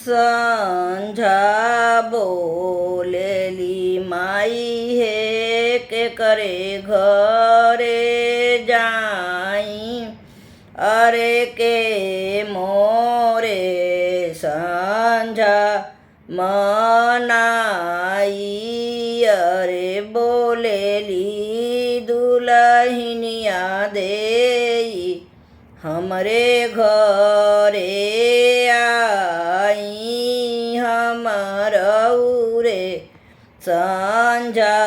संझा बोलेली माई हे के करे घरे जाई। अरे के मोरे संझा मनाई। अरे बोलेली दुलहिनिया देई हमरे घरे आई। हमरऊ रे संझा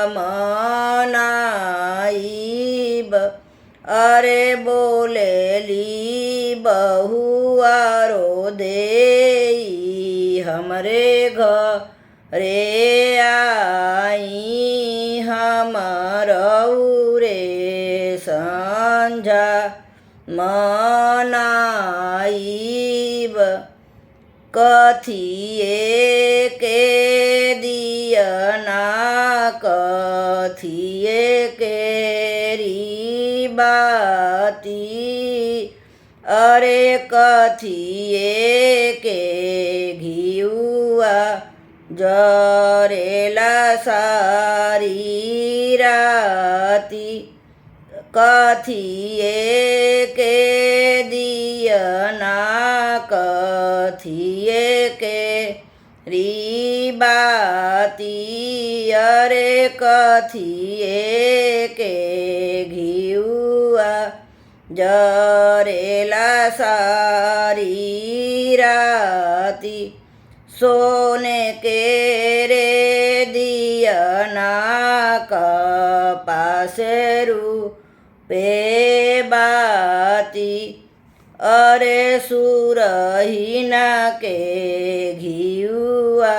मनाईब। अरे बोलेली बहुआ रो देई हमरे घरे आई। हमरऊ रे संझा मनाईब। कथिए के दियना कथिए केरी बाती। अरे कथिए के घिउआ जरेला सारी राती। कथिए के दियना कथिए के बाती। अरे कथिए के घिउआ जरेला सारी राती। सोने के रे दियना कपासेरू पे बाती। अरे सुरहिना के घिउआ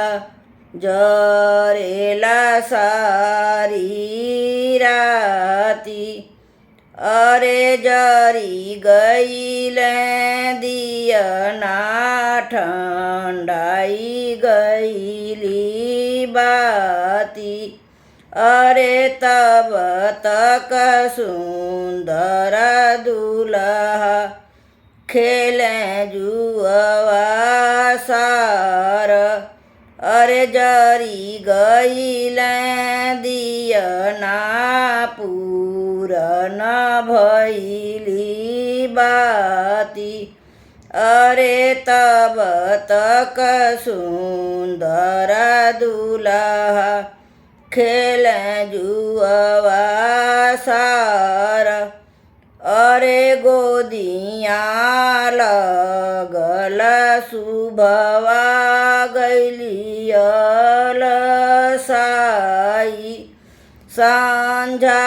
जरेला सारी राती। अरे जरी गईले दियना ठंडाई गईली बाती। अरे तब तक सुंदर दुल्हा खेले जुआ सार। अरे जरी गईले दियना पूरन भइली बाती। अरे तब तक सुंदर दुल्हा खेले जुआ सार। अरे गोदिया लगल शुभवा गैलियल साई। संझा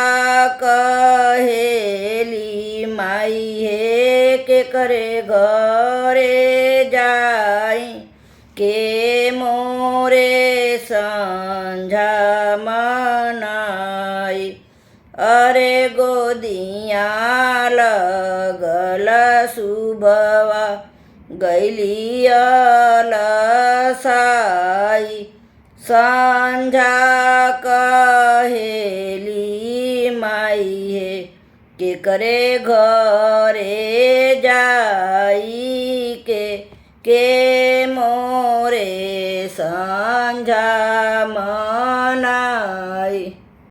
कहेली माई हे के करे घरे जाई। के मोरे संझा मनाई। अरे गोदिया लगल शुभवा गैलियल साई। संझा कहेली माई हे के करे घरे जाई। के मोरे संझा